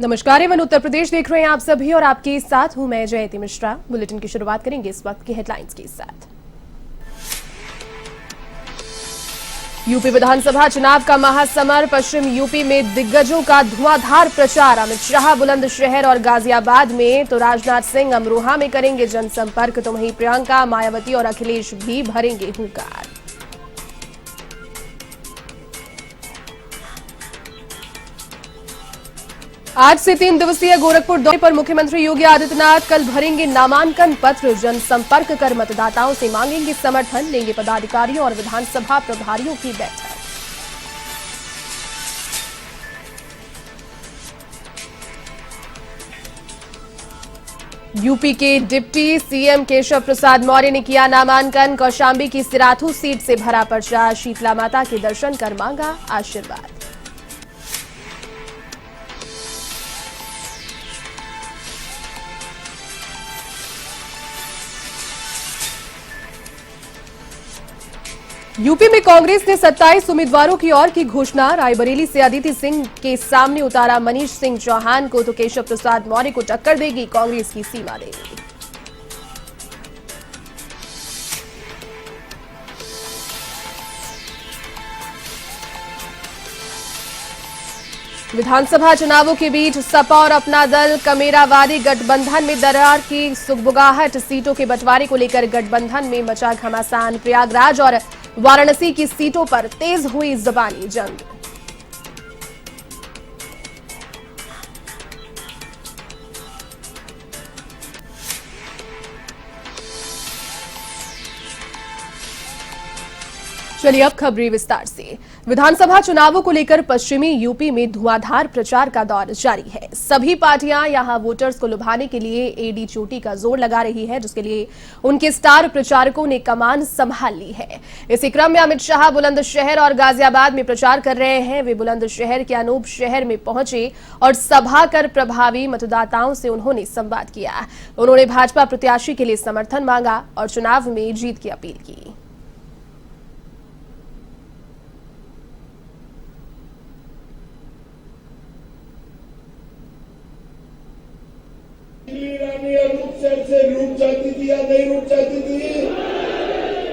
नमस्कार एवं उत्तर प्रदेश देख रहे हैं आप सभी और आपके साथ हूं मैं जयती मिश्रा। बुलेटिन की शुरुआत करेंगे इस वक्त की हेडलाइंस के साथ। यूपी विधानसभा चुनाव का महासमर, पश्चिम यूपी में दिग्गजों का धुआंधार प्रचार। अमित शाह बुलंदशहर और गाजियाबाद में तो राजनाथ सिंह अमरोहा में करेंगे जनसंपर्क, तो वहीं प्रियंका, मायावती और अखिलेश भी भरेंगे हुंकार। आज से 3 दिवसीय गोरखपुर दौरे पर मुख्यमंत्री योगी आदित्यनाथ कल भरेंगे नामांकन पत्र। जनसंपर्क कर मतदाताओं से मांगेंगे समर्थन, लेंगे पदाधिकारियों और विधानसभा प्रभारियों की बैठक। यूपी के डिप्टी सीएम केशव प्रसाद मौर्य ने किया नामांकन। कौशांबी की सिराथू सीट से भरा पर्चा। शीतला माता के दर्शन कर मांगा आशीर्वाद। यूपी में कांग्रेस ने 27 उम्मीदवारों की ओर की घोषणा। रायबरेली से अदिति सिंह के सामने उतारा मनीष सिंह चौहान को, तो केशव प्रसाद मौर्य को टक्कर देगी कांग्रेस की सीमा देवी। विधानसभा चुनावों के बीच सपा और अपना दल कमेरावादी गठबंधन में दरार की सुगबुगाहट। सीटों के बंटवारे को लेकर गठबंधन में मचा घमासान। प्रयागराज और वाराणसी की सीटों पर तेज हुई जुबानी जंग। चलिए अब खबरें विस्तार से। विधानसभा चुनावों को लेकर पश्चिमी यूपी में धुआंधार प्रचार का दौर जारी है। सभी पार्टियां यहां वोटर्स को लुभाने के लिए एडी चोटी का जोर लगा रही है, जिसके लिए उनके स्टार प्रचारकों ने कमान संभाल ली है। इसी क्रम में अमित शाह बुलंदशहर और गाजियाबाद में प्रचार कर रहे हैं। वे बुलंदशहर के अनूप शहर में पहुंचे और सभा कर प्रभावी मतदाताओं से उन्होंने संवाद किया। उन्होंने भाजपा प्रत्याशी के लिए समर्थन मांगा और चुनाव में जीत की अपील की। अमृतसर से रुक जाती थी या नहीं रुक जाती थी,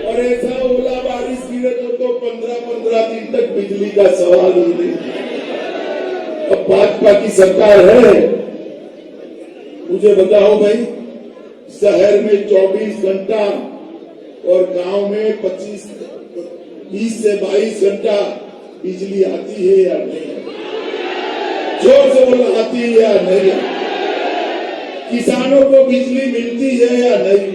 और ऐसा ओला बारिश गिरे तो 15-15 दिन तक बिजली का सवाल ही नहीं। अब भाजपा की सरकार है, मुझे बताओ भाई, शहर में 24 घंटा और गांव में 20 से 22 घंटा बिजली आती है या नहीं? जोर से बोला, आती है या नहीं? किसानों को बिजली मिलती है या नहीं?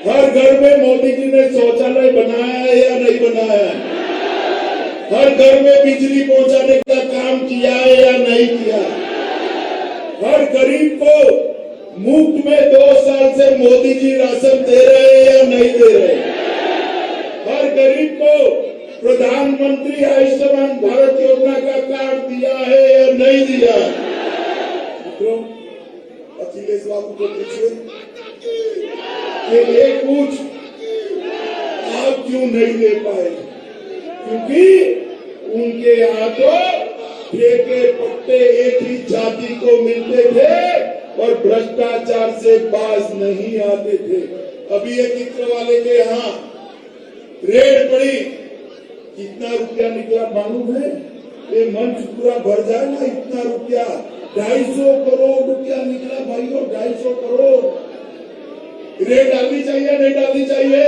हर घर में मोदी जी ने शौचालय बनाया है या नहीं बनाया? हर घर में बिजली पहुंचाने का काम किया है या नहीं किया? हर गरीब को मुफ्त में 2 साल से मोदी जी राशन दे रहे हैं या नहीं दे रहे? हर गरीब को प्रधानमंत्री आयुष्मान भारत योजना का कार्ड दिया है या नहीं दिया? अखिलेश बाबू को पूछिए कि ये कुछ आप क्यों नहीं ले पाए? क्योंकि उनके यहाँ तो ठेके पट्टे एक ही जाति को मिलते थे और भ्रष्टाचार से बाज नहीं आते थे। अभी एक चित्र वाले के यहाँ रेड पड़ी, कितना रुपया निकला मालूम है? ये मंच पूरा भर जाएगा, इतना रुपया 250 करोड़ रुपया निकला भाइयों, 250 करोड़। रेट डालनी चाहिए नहीं डालनी चाहिए?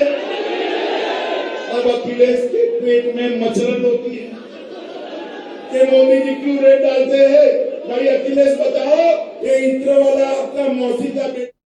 अब अखिलेश के पेट में मचलन होती है कि मोदी जी क्यों रेट डालते हैं? भाई अखिलेश बताओ, ये इंटर वाला आपका मौसी का बेटा।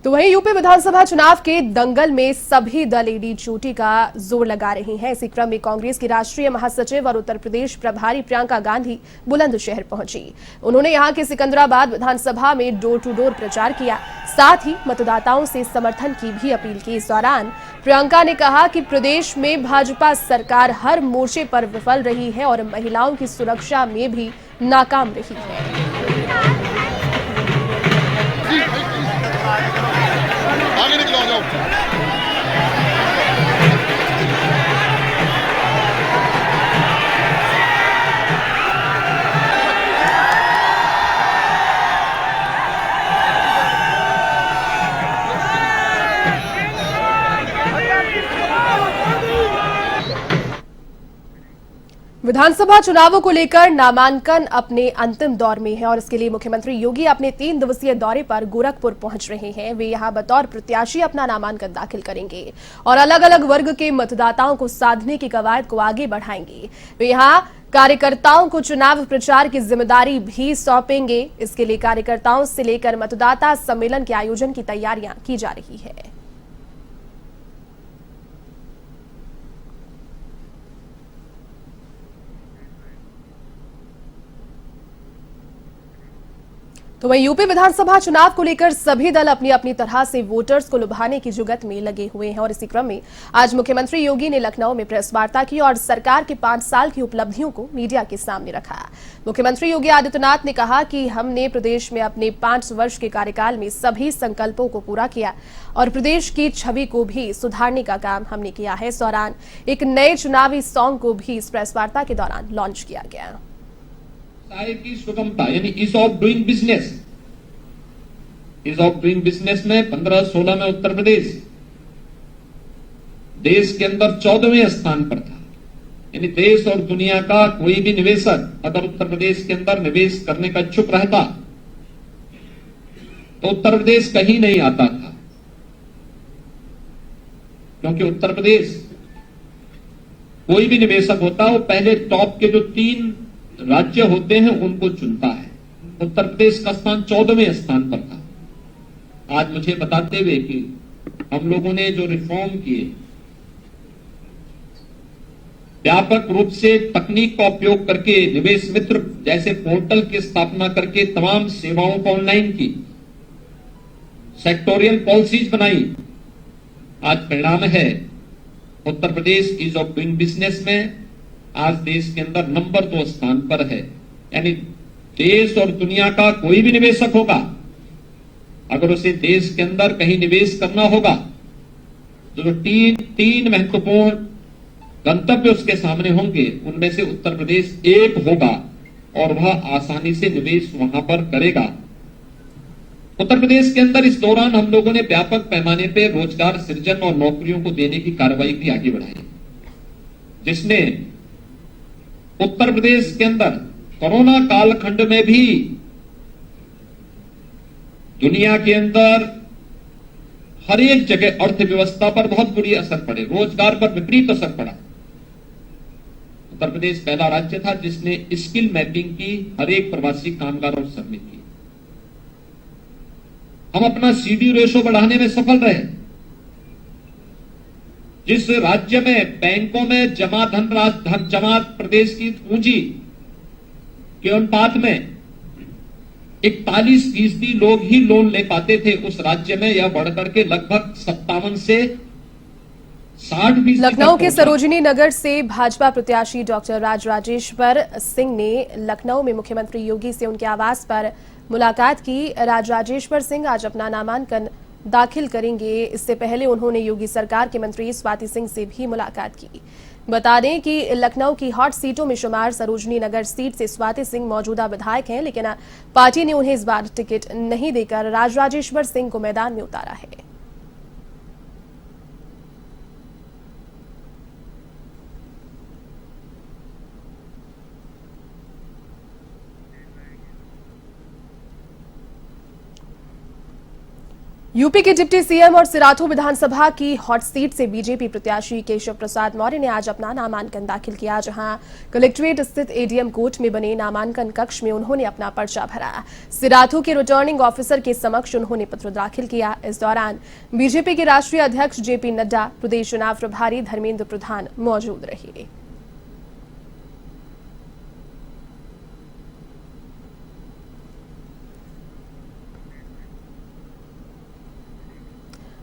तो वहीं यूपी विधानसभा चुनाव के दंगल में सभी दल एडी चोटी का जोर लगा रहे हैं। इसी क्रम में कांग्रेस की राष्ट्रीय महासचिव और उत्तर प्रदेश प्रभारी प्रियंका गांधी बुलंदशहर पहुंची। उन्होंने यहां के सिकंदराबाद विधानसभा में डोर टू डोर प्रचार किया, साथ ही मतदाताओं से समर्थन की भी अपील की। इस दौरान प्रियंका ने कहा कि प्रदेश में भाजपा सरकार हर मोर्चे पर विफल रही है और महिलाओं की सुरक्षा में भी नाकाम रही है। आगे निकलो, आ जाओ। विधानसभा चुनावों को लेकर नामांकन अपने अंतिम दौर में है और इसके लिए मुख्यमंत्री योगी अपने 3 दिवसीय दौरे पर गोरखपुर पहुंच रहे हैं। वे यहां बतौर प्रत्याशी अपना नामांकन दाखिल करेंगे और अलग अलग वर्ग के मतदाताओं को साधने की कवायद को आगे बढ़ाएंगे। वे यहां कार्यकर्ताओं को चुनाव प्रचार की जिम्मेदारी भी सौंपेंगे। इसके लिए कार्यकर्ताओं से लेकर मतदाता सम्मेलन के आयोजन की तैयारियां की जा रही है। तो वहीं यूपी विधानसभा चुनाव को लेकर सभी दल अपनी अपनी तरह से वोटर्स को लुभाने की जुगत में लगे हुए हैं और इसी क्रम में आज मुख्यमंत्री योगी ने लखनऊ में प्रेस वार्ता की और सरकार के 5 साल की उपलब्धियों को मीडिया के सामने रखा। मुख्यमंत्री योगी आदित्यनाथ ने कहा कि हमने प्रदेश में अपने 5 वर्ष के कार्यकाल में सभी संकल्पों को पूरा किया और प्रदेश की छवि को भी सुधारने का काम हमने किया है। इस दौरान एक नए चुनावी सॉन्ग को भी इस प्रेस वार्ता के दौरान लॉन्च किया गया। की सुगमता यानी ease of doing business, ease of doing business में 15-16 में उत्तर प्रदेश देश के अंदर 14वें स्थान पर था। यानी देश और दुनिया का कोई भी निवेशक अगर उत्तर प्रदेश के अंदर निवेश करने का इच्छुक रहता तो उत्तर प्रदेश कहीं नहीं आता था, क्योंकि उत्तर प्रदेश कोई भी निवेशक होता वो पहले टॉप के जो 3 राज्य होते हैं उनको चुनता है। उत्तर प्रदेश का स्थान 14वें स्थान पर था। आज मुझे बताते हुए कि हम लोगों ने जो रिफॉर्म किए, व्यापक रूप से तकनीक का उपयोग करके निवेश मित्र जैसे पोर्टल की स्थापना करके तमाम सेवाओं को ऑनलाइन की, सेक्टोरियल पॉलिसीज बनाई, आज परिणाम है Uttar Pradesh ease of doing business में आज देश के अंदर नंबर 2 स्थान पर है। यानी देश और दुनिया का कोई भी निवेशक होगा, अगर उसे देश के अंदर कहीं निवेश करना होगा तो जो 3 महत्वपूर्ण गंतव्य उसके सामने होंगे, उनमें से उत्तर प्रदेश एक होगा और वह आसानी से निवेश वहां पर करेगा। उत्तर प्रदेश के अंदर इस दौरान हम लोगों ने व्यापक पैमाने पर रोजगार सृजन और नौकरियों को देने की कार्रवाई भी आगे बढ़ाई, जिसने उत्तर प्रदेश के अंदर कोरोना कालखंड में भी दुनिया के अंदर हर एक जगह अर्थव्यवस्था पर बहुत बुरी असर पड़े, रोजगार पर विपरीत असर पड़ा। उत्तर प्रदेश पहला राज्य था जिसने स्किल मैपिंग की, हर एक प्रवासी कामगारों से सबमिट की। हम अपना सीडी रेशो बढ़ाने में सफल रहे। जिस राज्य में बैंकों में जमा जमा प्रदेश की पूंजी के अनुपात में 41% लोग ही लोन ले पाते थे, उस राज्य में यह बढ़कर के लगभग 57 से 60%। लखनऊ के सरोजिनी नगर से भाजपा प्रत्याशी डॉक्टर राजराजेश्वर सिंह ने लखनऊ में मुख्यमंत्री योगी से उनके आवास पर मुलाकात की। राजराजेश्वर सिंह आज अपना नामांकन दाखिल करेंगे। इससे पहले उन्होंने योगी सरकार के मंत्री स्वाति सिंह से भी मुलाकात की। बता दें कि लखनऊ की हॉट सीटों में शुमार सरोजनी नगर सीट से स्वाति सिंह मौजूदा विधायक हैं, लेकिन पार्टी ने उन्हें इस बार टिकट नहीं देकर राजराजेश्वर सिंह को मैदान में उतारा है। यूपी के डिप्टी सीएम और सिराथू विधानसभा की हॉट सीट से बीजेपी प्रत्याशी केशव प्रसाद मौर्य ने आज अपना नामांकन दाखिल किया, जहां कलेक्ट्रेट स्थित एडीएम कोर्ट में बने नामांकन कक्ष में उन्होंने अपना पर्चा भरा। सिराथू के रिटर्निंग ऑफिसर के समक्ष उन्होंने पत्र दाखिल किया। इस दौरान बीजेपी के राष्ट्रीय अध्यक्ष जेपी नड्डा, प्रदेश चुनाव प्रभारी धर्मेंद्र प्रधान मौजूद रहे।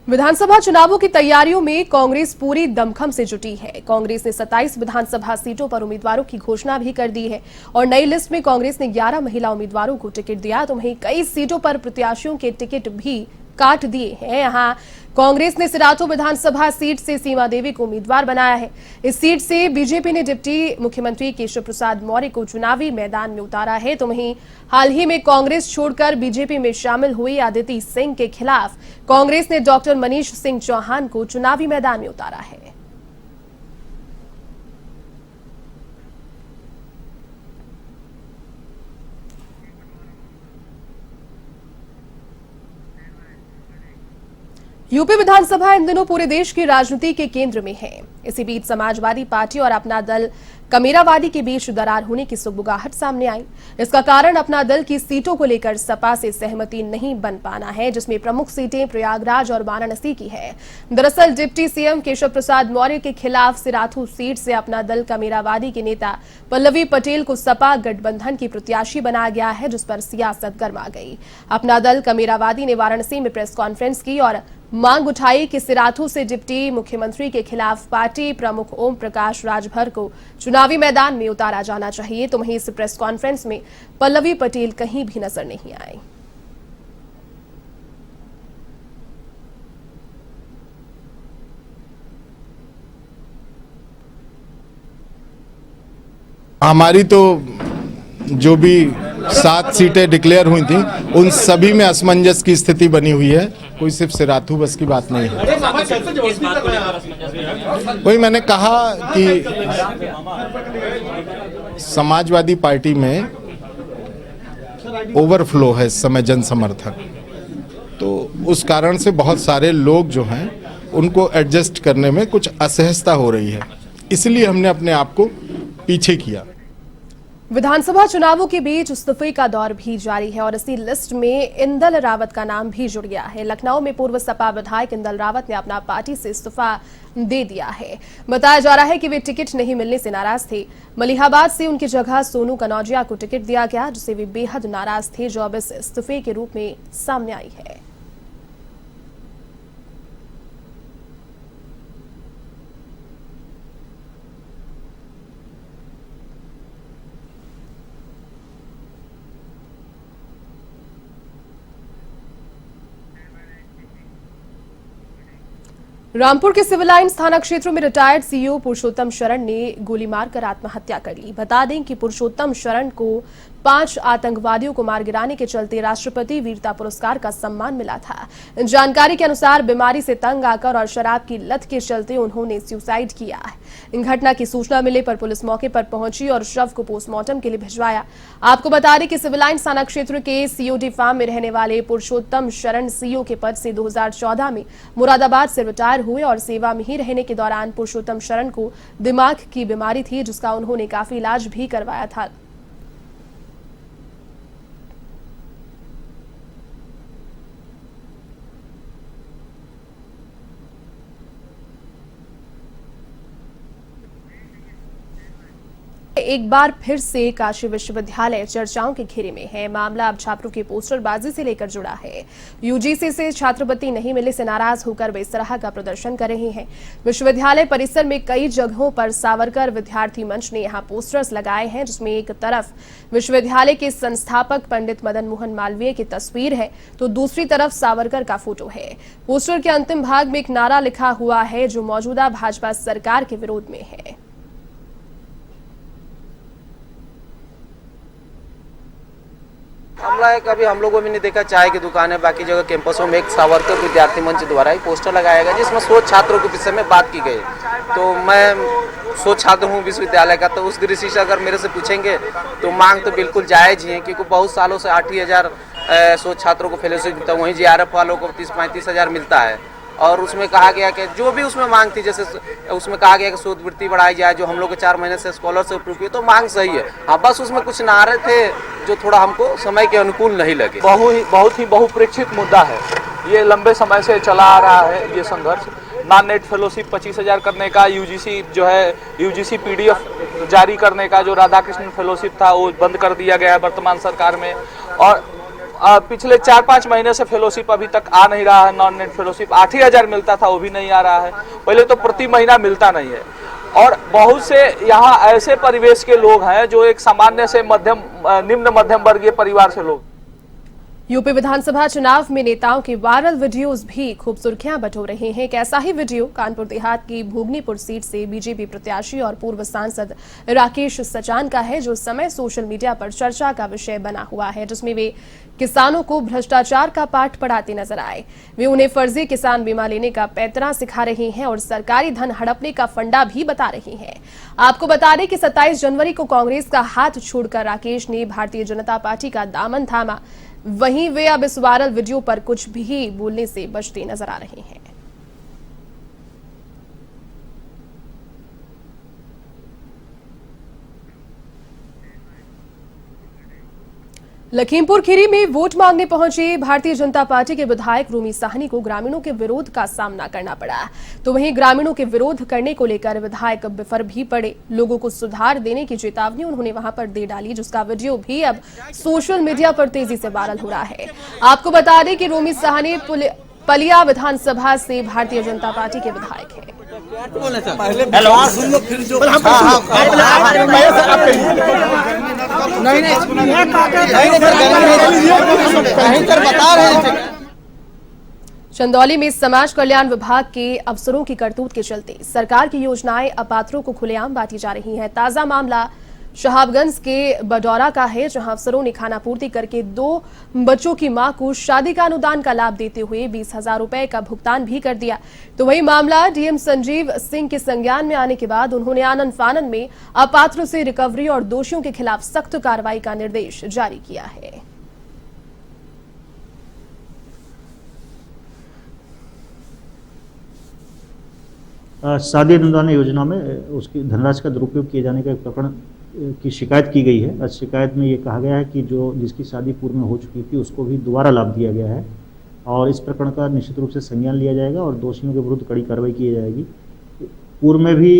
विधानसभा चुनावों की तैयारियों में कांग्रेस पूरी दमखम से जुटी है। कांग्रेस ने 27 विधानसभा सीटों पर उम्मीदवारों की घोषणा भी कर दी है और नई लिस्ट में कांग्रेस ने 11 महिला उम्मीदवारों को टिकट दिया, तो वहीं कई सीटों पर प्रत्याशियों के टिकट भी काट दिए हैं। यहां कांग्रेस ने सिराथू विधानसभा सीट से सीमा देवी को उम्मीदवार बनाया है। इस सीट से बीजेपी ने डिप्टी मुख्यमंत्री केशव प्रसाद मौर्य को चुनावी मैदान में उतारा है, तो वहीं हाल ही में कांग्रेस छोड़कर बीजेपी में शामिल हुई अदिति सिंह के खिलाफ कांग्रेस ने डॉक्टर मनीष सिंह चौहान को चुनावी मैदान में उतारा है। यूपी विधानसभा इन दिनों पूरे देश की राजनीति के केंद्र में है। इसी बीच समाजवादी पार्टी और अपना दल कमेरावादी के बीच दरार होने की सुगबुगाहट सामने आई। इसका कारण अपना दल की सीटों को लेकर सपा से सहमति नहीं बन पाना है, जिसमें प्रमुख सीटें प्रयागराज और वाराणसी की है। दरअसल डिप्टी सीएम केशव प्रसाद मौर्य के खिलाफ सिराथू सीट से अपना दल कमेरावादी के नेता पल्लवी पटेल को सपा गठबंधन की प्रत्याशी बनाया गया है, जिस पर सियासत गर्मा गई। अपना दल कमेरावादी ने वाराणसी में प्रेस कॉन्फ्रेंस की और मांग उठाई कि सिराथू से डिप्टी मुख्यमंत्री के खिलाफ पार्टी प्रमुख ओम प्रकाश राजभर को चुनावी मैदान में उतारा जाना चाहिए। तो वहीं इस प्रेस कॉन्फ्रेंस में पल्लवी पटेल कहीं भी नजर नहीं आई। हमारी तो जो भी 7 सीटें डिक्लेयर हुई थी उन सभी में असमंजस की स्थिति बनी हुई है। कोई सिर्फ सिराथू बस की बात नहीं है। वही मैंने कहा कि समाजवादी पार्टी में ओवरफ्लो है इस समय जन समर्थक, तो उस कारण से बहुत सारे लोग जो हैं उनको एडजस्ट करने में कुछ असहजता हो रही है, इसलिए हमने अपने आप को पीछे किया। विधानसभा चुनावों के बीच इस्तीफे का दौर भी जारी है और इसी लिस्ट में इंदल रावत का नाम भी जुड़ गया है। लखनऊ में पूर्व सपा विधायक इंदल रावत ने अपना पार्टी से इस्तीफा दे दिया है। बताया जा रहा है कि वे टिकट नहीं मिलने से नाराज थे। मलिहाबाद से उनकी जगह सोनू कनौजिया को टिकट दिया गया, जिससे वे बेहद नाराज थे, जो अब इस इस्तीफे के रूप में सामने आई है। रामपुर के सिविल लाइन्स थाना क्षेत्र में रिटायर्ड सीईओ पुरुषोत्तम शरण ने गोली मारकर आत्महत्या कर ली। बता दें कि पुरुषोत्तम शरण को 5 आतंकवादियों को मार गिराने के चलते राष्ट्रपति वीरता पुरस्कार का सम्मान मिला था। जानकारी के अनुसार बीमारी से तंग आकर और शराब की लत के चलते उन्होंने सुसाइड किया है। इन घटना की सूचना मिलने पर पुलिस मौके पर पहुंची और शव को पोस्टमार्टम के लिए भिजवाया। आपको बता दें कि सिविल लाइन्स थाना क्षेत्र के सीओडी फार्म में रहने वाले पुरुषोत्तम शरण सीईओ के पद से 2014 में मुरादाबाद से रिटायर हुए और सेवा में ही रहने के दौरान पुरुषोत्तम शरण को दिमाग की बीमारी थी, जिसका उन्होंने काफी इलाज भी करवाया था। एक बार फिर से काशी विश्वविद्यालय चर्चाओं के घेरे में है। मामला अब छात्रों की पोस्टरबाजी से लेकर जुड़ा है। यूजीसी से छात्रवृत्ति नहीं मिलने से नाराज होकर वे इस तरह का प्रदर्शन कर रहे हैं। विश्वविद्यालय परिसर में कई जगहों पर सावरकर विद्यार्थी मंच ने यहां पोस्टर्स लगाए हैं, जिसमें एक तरफ विश्वविद्यालय के संस्थापक पंडित मदन मोहन मालवीय की तस्वीर है, तो दूसरी तरफ सावरकर का फोटो है। पोस्टर के अंतिम भाग में एक नारा लिखा हुआ है, जो मौजूदा भाजपा सरकार के विरोध में है। हमला है कभी हम लोगों ने नहीं देखा। चाय की दुकान है, बाकी जगह कैंपसों में एक सावरकर विद्यार्थी मंच द्वारा एक पोस्टर लगाया गया, जिसमें 100 छात्रों के विषय में बात की गई। तो मैं 100 छात्र हूँ विश्वविद्यालय का, तो उस दृष्टि से अगर मेरे से पूछेंगे तो मांग तो बिल्कुल जायज़ ही है, क्योंकि बहुत सालों से 8,000 100 छात्रों को फेलोशिप मिलता है, वहीं JRF वालों को 30-35 हज़ार मिलता है। और उसमें कहा गया कि जो भी उसमें मांग थी, जैसे उसमें कहा गया कि शोधवृत्ति बढ़ाई जाए, जो हम लोग के 4 महीने से स्कॉलरशिप अप्रूव किए, तो मांग सही है। हाँ, बस उसमें कुछ नारे थे जो थोड़ा हमको समय के अनुकूल नहीं लगे। बहुत ही बहुप्रेक्षित मुद्दा है। ये लंबे समय से चला आ रहा है ये संघर्ष। नॉन नेट फेलोशिप 25,000 करने का, यूजीसी जो है यूजीसी PDF जारी करने का जो राधाकृष्णन फेलोशिप था वो बंद कर दिया गया है वर्तमान सरकार में। और पिछले 4-5 महीने से फेलोशिप अभी तक आ नहीं रहा है। नॉन नेट फेलोशिप 8,000 मिलता था, वो भी नहीं आ रहा है। पहले तो प्रति महीना मिलता नहीं है। और बहुत से यहाँ ऐसे परिवेश के लोग हैं जो एक सामान्य से निम्न मध्यम वर्गीय परिवार से लोग। यूपी विधानसभा चुनाव में नेताओं के वायरल वीडियोस भी खूब सुर्खियां बटोर रहे हैं। एक ऐसा ही वीडियो कानपुर देहात की भोगनीपुर सीट से बीजेपी प्रत्याशी और पूर्व सांसद राकेश सचान का है, जो समय सोशल मीडिया पर चर्चा का विषय बना हुआ है, जिसमें वे किसानों को भ्रष्टाचार का पाठ पढ़ाते नजर आए। वे उन्हें फर्जी किसान बीमा लेने का पैंतरा सिखा रहे हैं और सरकारी धन हड़पने का फंडा भी बता रहे हैं। आपको बता दें कि 27 जनवरी को कांग्रेस का हाथ छोड़कर राकेश ने भारतीय जनता पार्टी का दामन थामा। वहीं वे अब इस वायरल वीडियो पर कुछ भी बोलने से बचते नजर आ रहे हैं। लखीमपुर खीरी में वोट मांगने पहुंचे भारतीय जनता पार्टी के विधायक रूमी साहनी को ग्रामीणों के विरोध का सामना करना पड़ा, तो वहीं ग्रामीणों के विरोध करने को लेकर विधायक बिफर भी पड़े। लोगों को सुधार देने की चेतावनी उन्होंने वहां पर दे डाली, जिसका वीडियो भी अब सोशल मीडिया पर तेजी से वायरल हो रहा है। आपको बता दें कि रूमी साहनी पलिया विधानसभा से भारतीय जनता पार्टी के विधायक हैं। चंदौली में समाज कल्याण विभाग के अफसरों की करतूत के चलते सरकार की योजनाएं अपात्रों को खुलेआम बांटी जा रही हैं। ताजा मामला शहाबगंज के बडौरा का है, जहां अफसरों ने खानापूर्ति करके 2 बच्चों की मां को शादी का अनुदान का लाभ देते हुए 20,000 रुपए का भुगतान भी कर दिया। तो वही मामला डीएम संजीव सिंह के संज्ञान में आने के बाद उन्होंने आनन फानन में अपात्रों से रिकवरी और दोषियों के खिलाफ सख्त कार्रवाई का निर्देश जारी किया है। शादी अनुदान योजना में उसकी धनराशि का दुरुपयोग किए जाने का एक प्रकरण की शिकायत की गई है। आज शिकायत में ये कहा गया है कि जिसकी शादी पूर्व में हो चुकी थी उसको भी दोबारा लाभ दिया गया है और इस प्रकरण का निश्चित रूप से संज्ञान लिया जाएगा और दोषियों के विरुद्ध कड़ी कार्रवाई की जाएगी। पूर्व में भी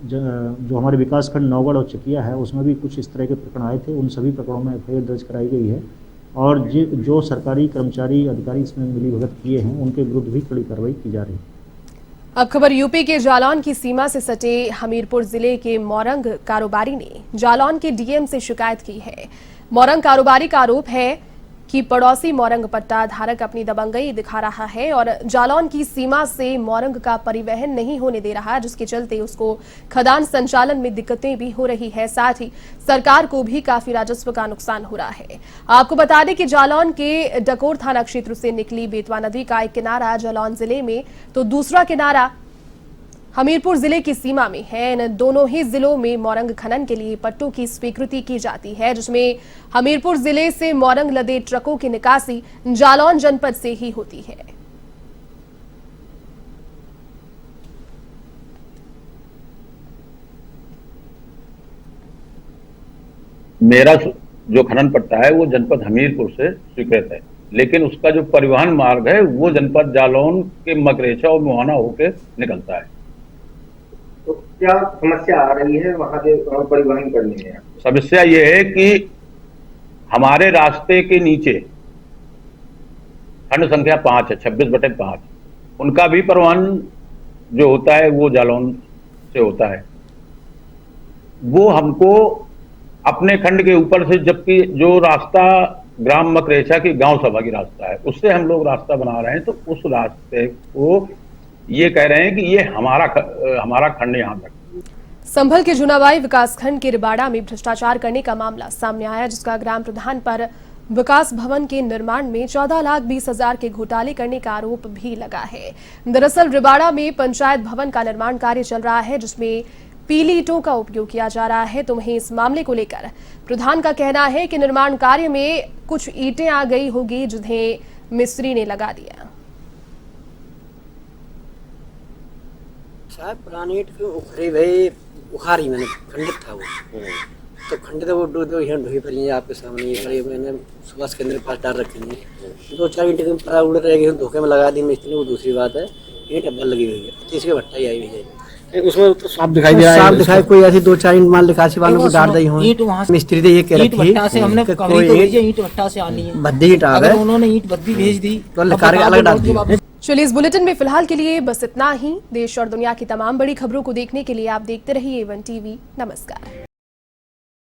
जो हमारे विकासखंड नौगढ़ और चकिया है उसमें भी कुछ इस तरह के प्रकरण आए थे, उन सभी प्रकरणों में एफआईआर दर्ज कराई गई है और जो सरकारी कर्मचारी अधिकारी इसमें मिलीभगत किए हैं उनके विरुद्ध भी कड़ी कार्रवाई की जा रही है। अब खबर यूपी के जालौन की सीमा से सटे हमीरपुर जिले के मोरंग कारोबारी ने जालौन के डीएम से शिकायत की है। मोरंग कारोबारी का आरोप है कि पड़ोसी मोरंग पट्टा धारक अपनी दबंगई दिखा रहा है और जालौन की सीमा से मोरंग का परिवहन नहीं होने दे रहा, जिसके चलते उसको खदान संचालन में दिक्कतें भी हो रही है। साथ ही सरकार को भी काफी राजस्व का नुकसान हो रहा है। आपको बता दें कि जालौन के डकोर थाना क्षेत्र से निकली बेतवा नदी का एक किनारा जालौन जिले में तो दूसरा किनारा हमीरपुर जिले की सीमा में है। इन दोनों ही जिलों में मोरंग खनन के लिए पट्टों की स्वीकृति की जाती है, जिसमें हमीरपुर जिले से मोरंग लदे ट्रकों की निकासी जालौन जनपद से ही होती है। मेरा जो खनन पट्टा है वो जनपद हमीरपुर से स्वीकृत है, लेकिन उसका जो परिवहन मार्ग है वो जनपद जालौन के मकरेचा और मुहाना होकर निकलता है। तो क्या समस्या आ रही है वहां से परिवहन करने में? समस्या ये है कि हमारे रास्ते के नीचे खंड संख्या 5 है, 26/5, उनका भी परिवहन जो होता है वो जालौन से होता है। वो हमको अपने खंड के ऊपर से, जबकि जो रास्ता ग्राम मकरेचा की गांव सभा की रास्ता है उससे हम लोग रास्ता बना रहे हैं, तो उस रास्ते को ये कह रहे हैं कि ये हमारा खंड यहाँ तक। संभल के जुनाबाई विकासखंड के रिबाड़ा में भ्रष्टाचार करने का मामला सामने आया, जिसका ग्राम प्रधान पर विकास भवन के निर्माण में 14,20,000 के घोटाले करने का आरोप भी लगा है। दरअसल रिबाड़ा में पंचायत भवन का निर्माण कार्य चल रहा है, जिसमें पीली ईंटों का उपयोग किया जा रहा है। तो वहीं इस मामले को लेकर प्रधान का कहना है कि निर्माण कार्य में कुछ ईंटें आ गई होगी जिन्हें मिस्त्री ने लगा दिया। साहब पुरानी ईंट उखड़ी भाई उखाड़ी मैंने, खंडित था वो, तो खंडित वो दो यहाँ ढोई पड़ी है आपके सामने। ये पड़ी मैंने सुभाष केंद्र के पास डाल रखी है, 2-4 ईंट पड़ा उड़ रह गई, धोखे में लगा दी मिस्त्री ने, वो दूसरी बात है। ईंट अब्बल लगी हुई है, तीसरी भट्टा ही आई हुई है, उसमें तो साफ दिखाई दे रहा है। साफ दिखाई कोई ऐसी 2-4 ईंट मान लिखासी वालों को डाल रही हो। मिस्त्री ने ये कह रखी ईंट भट्टा से आनी है, भद्दी ईंट आ गए, उन्होंने ईंट भद्दी भेज दी तो लिखा के अलग डाल दी। चलिए इस बुलेटिन में फिलहाल के लिए बस इतना ही। देश और दुनिया की तमाम बड़ी खबरों को देखने के लिए आप देखते रहिए A1 TV। नमस्कार।